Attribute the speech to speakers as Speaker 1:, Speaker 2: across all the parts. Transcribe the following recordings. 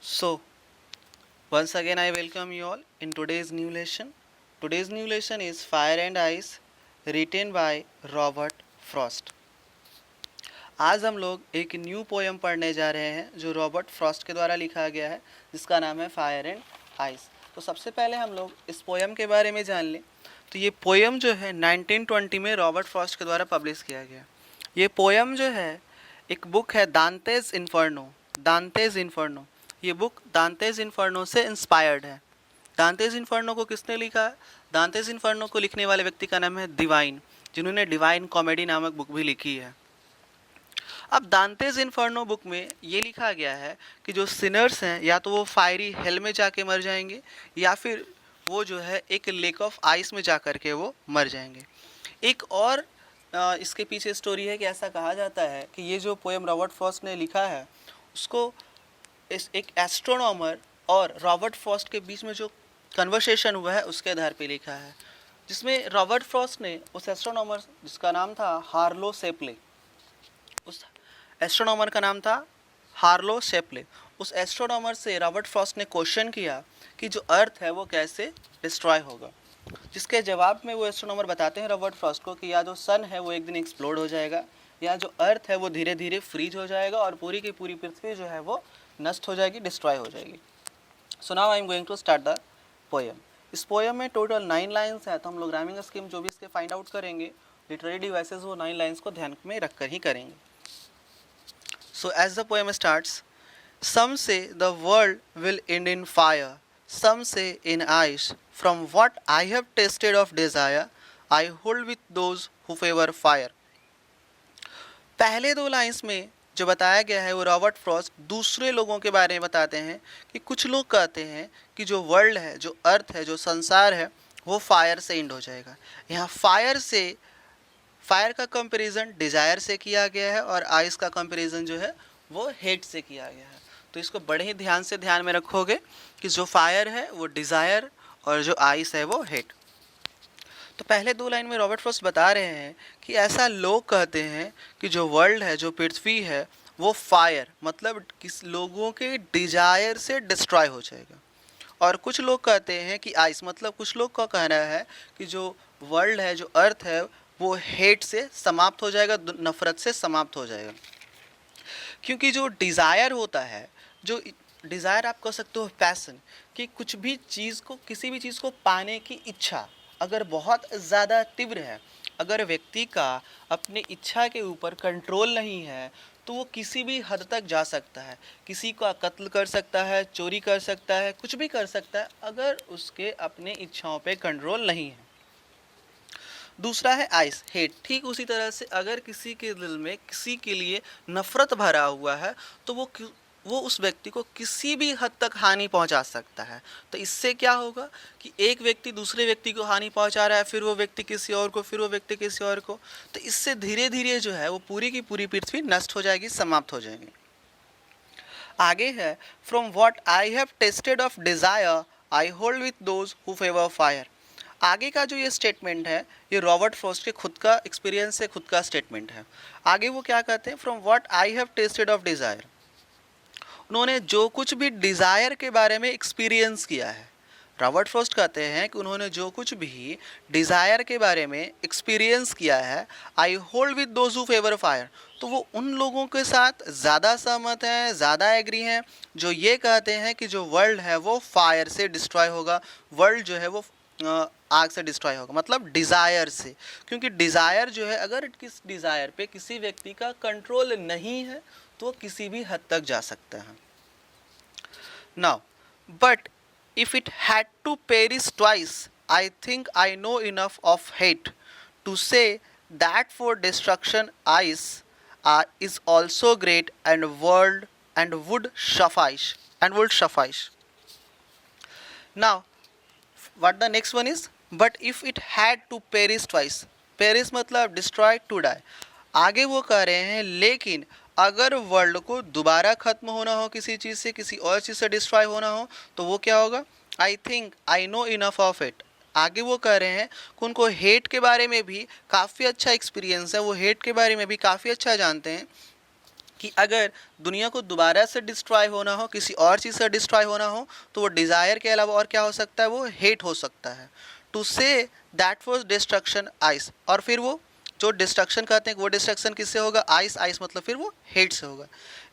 Speaker 1: So, once again, I welcome you all in today's new lesson. Today's new lesson is Fire and Ice, written by Robert Frost. आज हम लोग एक new poem पढ़ने जा रहे हैं जो रॉबर्ट फ्रॉस्ट के द्वारा लिखा गया है, जिसका नाम है फायर एंड आइस। तो सबसे पहले हम लोग इस पोएम के बारे में जान लें। तो ये पोएम जो है 1920 में रॉबर्ट फ्रॉस्ट के द्वारा पब्लिश किया गया। ये पोएम जो है एक बुक है दांतेज इन्फर्नो। ये बुक दांतेज इन्फर्नो से इंस्पायर्ड है। दांतेज इन्फर्नो को किसने लिखा है? दांतेज इन्फर्नो को लिखने वाले व्यक्ति का नाम है डिवाइन, जिन्होंने डिवाइन कॉमेडी नामक बुक भी लिखी है। अब दांतेज इन्फर्नो बुक में ये लिखा गया है कि जो सिनर्स हैं या तो वो फायरी हेल में जाके मर जाएंगे या फिर वो जो है एक लेक ऑफ आइस में जा कर के वो मर जाएंगे। एक और इसके पीछे स्टोरी है कि ऐसा कहा जाता है कि ये जो पोएम रॉबर्ट फ्रॉस्ट ने लिखा है उसको एक एस्ट्रोनॉमर और रॉबर्ट फ्रॉस्ट के बीच में जो कन्वर्सेशन हुआ है उसके आधार पे लिखा है, जिसमें रॉबर्ट फ्रॉस्ट ने उस एस्ट्रोनॉमर जिसका नाम था हार्लो शेप्ले, उस एस्ट्रोनॉमर का नाम था हार्लो शेप्ले, उस एस्ट्रोनॉमर से रॉबर्ट फ्रॉस्ट ने क्वेश्चन किया कि जो अर्थ है वो कैसे डिस्ट्रॉय होगा, जिसके जवाब में वो एस्ट्रोनॉमर बताते हैं रॉबर्ट फ्रॉस्ट को कि या जो सन है वो एक दिन एक्सप्लोड हो जाएगा या जो अर्थ है वो धीरे धीरे फ्रीज हो जाएगा और पूरी की पूरी पृथ्वी जो है वो नष्ट हो जाएगी, डिस्ट्रॉय हो जाएगी। So now I am going to start the poem. इस पोएम में टोटल 9 लाइन्स है, तो हम लोग राइमिंग स्कीम जो भी इसके फाइंड आउट करेंगे लिटरेरी डिवाइसेस वो 9 लाइन्स को ध्यान में रख कर ही करेंगे। So as the poem starts, some say the world will end in fire, some say in ice. From what I have tasted of desire, I hold with those who favor fire. पहले 2 lines में जो बताया गया है वो Robert Frost दूसरे लोगों के बारे में बताते हैं कि कुछ लोग कहते हैं कि जो वर्ल्ड है, जो अर्थ है, जो संसार है वो फायर से एंड हो जाएगा। यहाँ फायर का कंपैरिजन डिज़ायर से किया गया है और आइस का कंपैरिजन जो है वो हेट से किया गया है। तो इसको बड़े ही ध्यान में रखोगे कि जो फायर है वो डिज़ायर और जो आइस है वो हेट। तो पहले 2 लाइन में रॉबर्ट फ्रॉस्ट बता रहे हैं कि ऐसा लोग कहते हैं कि जो वर्ल्ड है, जो पृथ्वी है वो फायर मतलब किस लोगों के डिज़ायर से डिस्ट्रॉय हो जाएगा, और कुछ लोग कहते हैं कि आइस मतलब कुछ लोग का कहना है कि जो वर्ल्ड है, जो अर्थ है वो हेट से समाप्त हो जाएगा, नफ़रत से समाप्त हो जाएगा। क्योंकि जो डिज़ायर होता है, जो डिज़ायर आप कह सकते हो पैसन, कि कुछ भी चीज़ को, किसी भी चीज़ को पाने की इच्छा अगर बहुत ज़्यादा तीव्र है, अगर व्यक्ति का अपनी इच्छा के ऊपर कंट्रोल नहीं है तो वो किसी भी हद तक जा सकता है, किसी का कत्ल कर सकता है, चोरी कर सकता है, कुछ भी कर सकता है अगर उसके अपने इच्छाओं पे कंट्रोल नहीं है। दूसरा है आइस, हेट। ठीक उसी तरह से अगर किसी के दिल में किसी के लिए नफ़रत भरा हुआ है तो वो उस व्यक्ति को किसी भी हद तक हानि पहुंचा सकता है। तो इससे क्या होगा कि एक व्यक्ति दूसरे व्यक्ति को हानि पहुंचा रहा है, फिर वो व्यक्ति किसी और को, फिर वो व्यक्ति किसी और को, तो इससे धीरे धीरे जो है वो पूरी की पूरी पृथ्वी नष्ट हो जाएगी, समाप्त हो जाएगी। आगे है from what I have tested of desire I hold with those who favour fire. आगे का जो ये स्टेटमेंट है ये रॉबर्ट फ्रॉस्ट के खुद का एक्सपीरियंस से खुद का स्टेटमेंट है। आगे वो क्या कहते हैं, from what I have tested of desire. उन्होंने जो कुछ भी डिज़ायर के बारे में एक्सपीरियंस किया है, रॉबर्ट फ्रॉस्ट कहते हैं कि उन्होंने जो कुछ भी डिज़ायर के बारे में एक्सपीरियंस किया है, I hold with those who favour fire, तो वो उन लोगों के साथ ज़्यादा सहमत हैं, ज़्यादा एग्री हैं जो ये कहते हैं कि जो वर्ल्ड है वो फायर से डिस्ट्रॉय होगा, वर्ल्ड जो है वो आग से डिस्ट्रॉय होगा, मतलब डिज़ायर से। क्योंकि डिज़ायर जो है, अगर किस डिज़ायर पे किसी व्यक्ति का कंट्रोल नहीं है तो किसी भी हद तक जा सकता है। Now but if it had to perish twice, I think I know enough of hate to say that for destruction ice is also great and would suffice. Now what the next one is, but if it had to perish twice, perish मतलब destroy to die। आगे वो कह रहे हैं लेकिन अगर world को दोबारा ख़त्म होना हो, किसी चीज़ से, किसी और चीज़ से डिस्ट्रॉय होना हो तो वो क्या होगा, आई think I know enough of it. आगे वो कह रहे हैं कि उनको हेट के बारे में भी काफ़ी अच्छा एक्सपीरियंस है, वो हेट के बारे में भी काफ़ी अच्छा जानते हैं कि अगर दुनिया को दोबारा से डिस्ट्रॉय होना हो, किसी और चीज़ से डिस्ट्रॉय होना हो, तो वो डिज़ायर के अलावा और क्या हो सकता है, वो हेट हो सकता है। To say that was destruction ice, और फिर वो जो डिस्ट्रक्शन कहते हैं वो डिस्ट्रक्शन किससे होगा, आइस, आइस मतलब फिर वो हेट से होगा।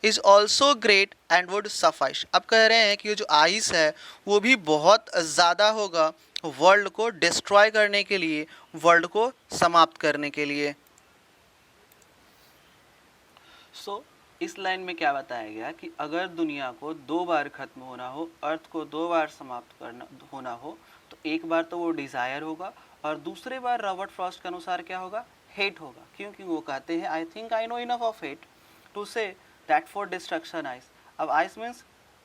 Speaker 1: Is also great and would suffice, अब कह रहे हैं कि ये जो आइस है वो भी बहुत ज़्यादा होगा वर्ल्ड को डिस्ट्रॉय करने के लिए, वर्ल्ड को समाप्त करने के लिए। सो इस लाइन में क्या बताया गया कि अगर दुनिया को 2 बार खत्म होना हो, अर्थ को 2 बार समाप्त करना होना हो, तो एक बार तो वो डिज़ायर होगा और दूसरे बार रॉबर्ट फ्रॉस्ट के अनुसार क्या होगा, हेट होगा। क्योंकि वो कहते हैं I think I know enough of hate to say that for destruction ice. अब आइस मीन्स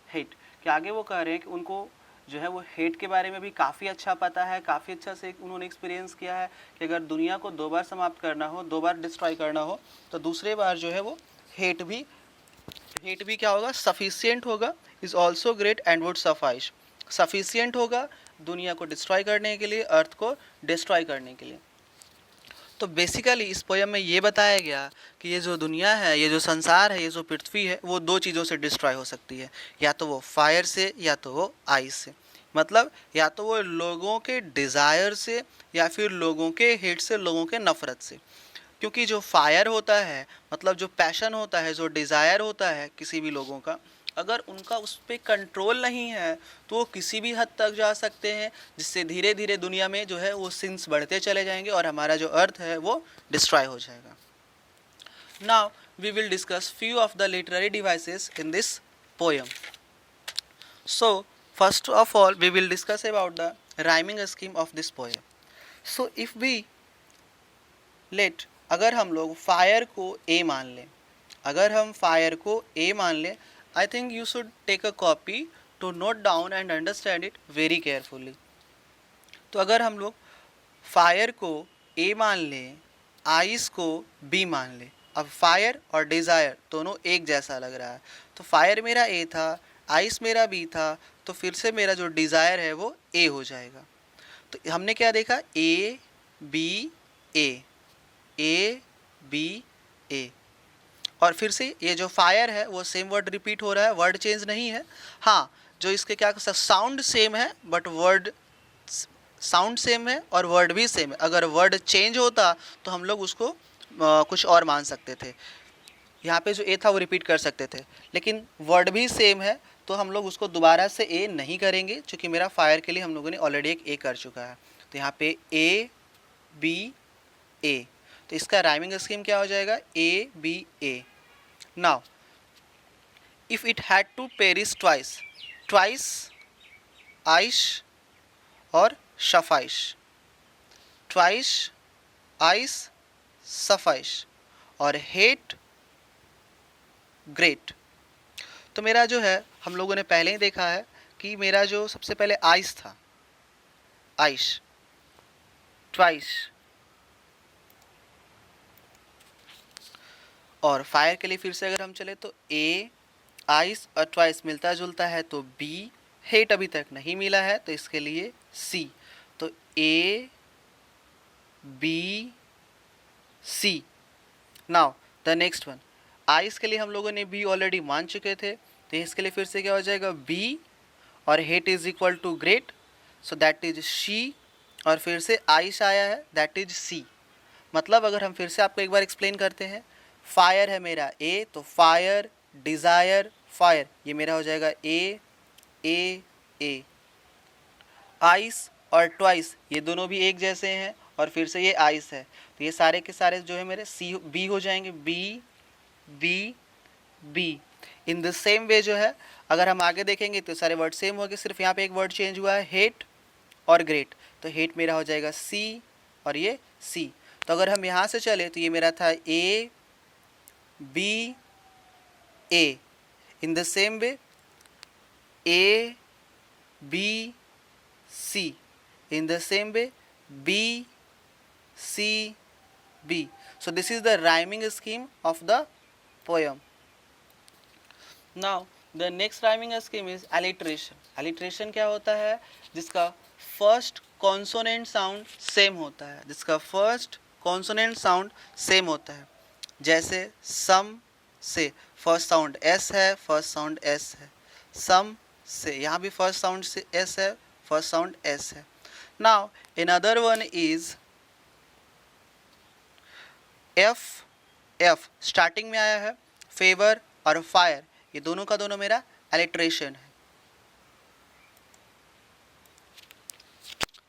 Speaker 1: हेट, कि आगे वो कह रहे हैं कि उनको जो है वो हेट के बारे में भी काफ़ी अच्छा पता है, काफ़ी अच्छा से उन्होंने एक्सपीरियंस किया है कि अगर दुनिया को 2 बार समाप्त करना हो, 2 बार डिस्ट्रॉय करना हो, तो दूसरे बार जो है वो हेट भी क्या होगा, सफिशियंट होगा। Is also great and would suffice, sufficient होगा दुनिया को डिस्ट्रॉय करने के लिए, अर्थ को डिस्ट्रॉय करने के लिए। तो बेसिकली इस पोयम में ये बताया गया कि ये जो दुनिया है, ये जो संसार है, ये जो पृथ्वी है, वो 2 चीज़ों से डिस्ट्रॉय हो सकती है, या तो वो फायर से या तो वो आइस से। मतलब या तो वो लोगों के डिज़ायर से या फिर लोगों के हेट से, लोगों के नफ़रत से। क्योंकि जो फायर होता है, मतलब जो पैशन होता है, जो डिज़ायर होता है किसी भी लोगों का, अगर उनका उस पर कंट्रोल नहीं है तो वो किसी भी हद तक जा सकते हैं, जिससे धीरे धीरे दुनिया में जो है वो सिंस बढ़ते चले जाएंगे और हमारा जो अर्थ है वो डिस्ट्रॉय हो जाएगा। Now we will discuss few of the literary devices in this poem. So first of all we will discuss about the rhyming scheme of this poem. So if we let, अगर हम लोग fire को A मान लें, अगर हम fire को A मान लें, I think you should take a copy to note down and understand it very carefully. तो अगर हम लोग फायर को ए मान लें, आइस को बी मान लें, अब फायर और डिज़ायर दोनों एक जैसा लग रहा है, तो फायर मेरा ए था, आइस मेरा बी था, तो फिर से मेरा जो डिज़ायर है वो ए हो जाएगा। तो हमने क्या देखा, ए बी ए, ए बी ए, और फिर से ये जो फायर है वो सेम वर्ड रिपीट हो रहा है, वर्ड चेंज नहीं है। हाँ, जो इसके क्या साउंड सेम है बट वर्ड, साउंड सेम है और वर्ड भी सेम है। अगर वर्ड चेंज होता तो हम लोग उसको कुछ और मान सकते थे, यहाँ पे जो ए था वो रिपीट कर सकते थे, लेकिन वर्ड भी सेम है तो हम लोग उसको दोबारा से ए नहीं करेंगे, क्योंकि मेरा फायर के लिए हम लोगों ने ऑलरेडी एक ए कर चुका है। तो यहाँ पे ए बी ए, तो इसका राइमिंग स्कीम क्या हो जाएगा, A B A. Now if it had to perish twice, twice ice और शफाइश, ट्वाइस आइस सफाइश और हेट ग्रेट। तो मेरा जो है, हम लोगों ने पहले ही देखा है कि मेरा जो सबसे पहले आइस था, आइश, ट्वाइस, और फायर के लिए फिर से अगर हम चले तो ए, आइस और ट्वाइस मिलता जुलता है तो बी, हेट अभी तक नहीं मिला है तो इसके लिए सी। तो A B C. Now the next one, ice के लिए हम लोगों ने बी ऑलरेडी मान चुके थे, तो इसके लिए फिर से क्या हो जाएगा, बी और hate is equal to great, so that is C, और फिर से आइस आया है दैट इज सी। मतलब अगर हम फिर से आपको एक बार एक्सप्लेन करते हैं, फायर है मेरा ए, तो फायर डिज़ायर फायर, ये मेरा हो जाएगा ए ए ए। आइस और ट्वाइस ये दोनों भी एक जैसे हैं, और फिर से ये आइस है, तो ये सारे के सारे जो है मेरे सी बी हो जाएंगे, B B B. In the same way जो है अगर हम आगे देखेंगे तो सारे वर्ड सेम हो गए, सिर्फ यहाँ पे एक वर्ड चेंज हुआ है, हेट और ग्रेट। तो हेट मेरा हो जाएगा सी और ये सी। तो अगर हम यहाँ से चले तो ये मेरा था A B A. In the same way A B C, in the same way B C B. So this is the rhyming scheme of the poem. Now the next rhyming scheme is alliteration. Alliteration क्या होता है, जिसका first consonant sound same होता है, जिसका first consonant sound same होता है। जैसे सम से फर्स्ट साउंड एस है, फर्स्ट साउंड एस है। सम से, यहाँ भी फर्स्ट साउंड से एस है, फर्स्ट साउंड एस है। Now another one is F. F starting में आया है, फेवर और फायर, ये दोनों का दोनों मेरा एलिट्रेशन है।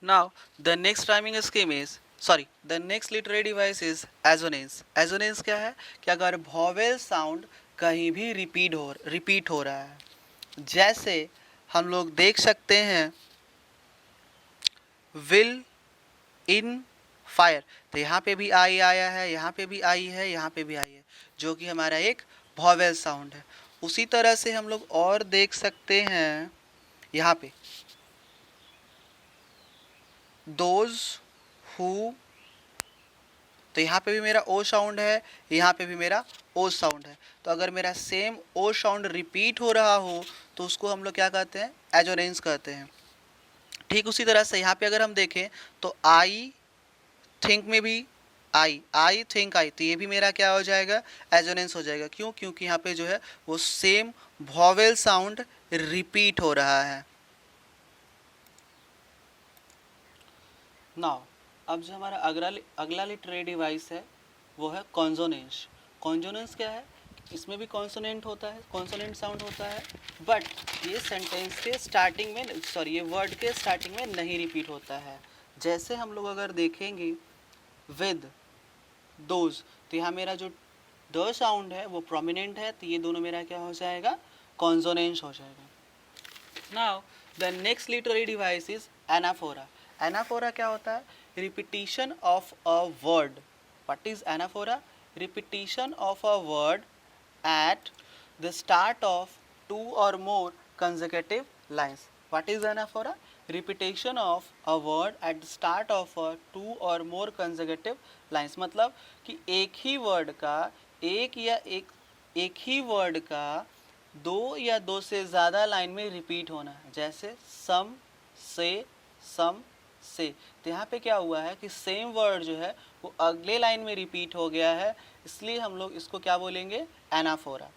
Speaker 1: Now the next rhyming scheme is the next literary device is assonance. Assonance क्या है कि अगर वॉवेल साउंड कहीं भी रिपीट हो रहा है, जैसे हम लोग देख सकते हैं विल, इन, फायर, तो यहाँ पे भी आई आया है, यहाँ पे भी आई है, यहाँ पे भी आई है, जो कि हमारा एक वॉवेल साउंड है। उसी तरह से हम लोग और देख सकते हैं यहाँ पे दोज, हु, तो यहाँ पे भी मेरा ओ साउंड है, यहाँ पे भी मेरा ओ साउंड है। तो अगर मेरा सेम ओ साउंड रिपीट हो रहा हो तो उसको हम लोग क्या कहते हैं, एजोनेंस कहते हैं। ठीक उसी तरह से यहाँ पे अगर हम देखें तो आई थिंक में भी आई थिंक आई, तो ये भी मेरा क्या हो जाएगा, एजोनेंस हो जाएगा। क्यों? क्योंकि यहाँ पे जो है वो सेम वॉवेल साउंड रिपीट हो रहा है। नाउ अब जो हमारा अगला लिटरेरी डिवाइस है वो है कॉन्सोनेंस। कॉन्सोनेंस क्या है, इसमें भी कॉन्सोनेंट होता है, कॉन्सोनेंट साउंड होता है, बट ये सेंटेंस के स्टार्टिंग में ये वर्ड के स्टार्टिंग में नहीं रिपीट होता है। जैसे हम लोग अगर देखेंगे विद, दोज, तो यहाँ मेरा जो द साउंड है वो प्रोमिनेंट है, तो ये दोनों मेरा क्या हो जाएगा, कॉन्सोनेंस हो जाएगा। Now the next literary device is anaphora. Anaphora क्या होता है, repetition of a word. What is anaphora? Repetition of a word at the start of two or more consecutive lines. What is anaphora? Repetition of a word at the start of a two or more consecutive lines. मतलब कि एक ही word का एक ही word का दो या दो से ज़्यादा लाइन में रिपीट होना है। जैसे सम से, तो यहाँ पे क्या हुआ है कि सेम वर्ड जो है वो अगले लाइन में रिपीट हो गया है, इसलिए हम लोग इसको क्या बोलेंगे, anaphora.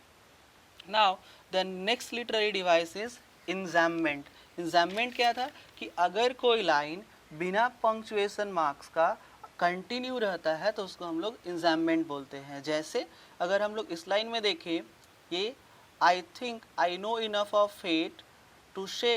Speaker 1: Now the next literary device is enjambment. Enjambment क्या था कि अगर कोई लाइन बिना पंक्चुएशन मार्क्स का कंटिन्यू रहता है तो उसको हम लोग इंजैम्मेंट बोलते हैं। जैसे अगर हम लोग इस लाइन में देखें, ये I think I know enough of fate to say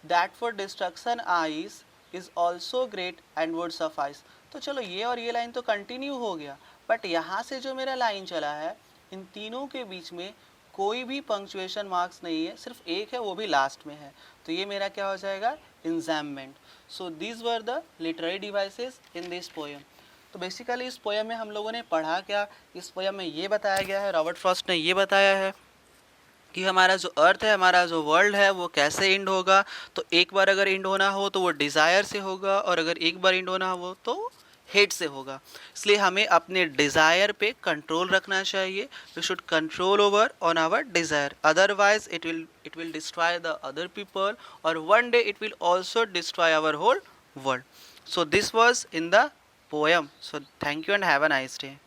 Speaker 1: that for destruction ice is also great and would suffice. तो चलो ये और ये लाइन तो कंटिन्यू हो गया, बट यहाँ से जो मेरा लाइन चला है इन तीनों के बीच में कोई भी पंक्चुएशन मार्क्स नहीं है, सिर्फ एक है, वो भी लास्ट में है, तो ये मेरा क्या हो जाएगा, enjambment. So these were the literary devices in this poem. तो बेसिकली इस पोएम में हम लोगों ने पढ़ा क्या, इस पोएम में ये बताया गया है, रॉबर्ट फ्रॉस्ट ने ये बताया है कि हमारा जो अर्थ है, हमारा जो वर्ल्ड है वो कैसे एंड होगा। तो एक बार अगर एंड होना हो तो वो डिज़ायर से होगा, और अगर एक बार एंड होना हो तो हेट से होगा। इसलिए हमें अपने डिज़ायर पे कंट्रोल रखना चाहिए। We should control over on our desire, otherwise it will destroy the other people, और one day it will also destroy our whole world. So this was in the poem. So thank you and have a nice day.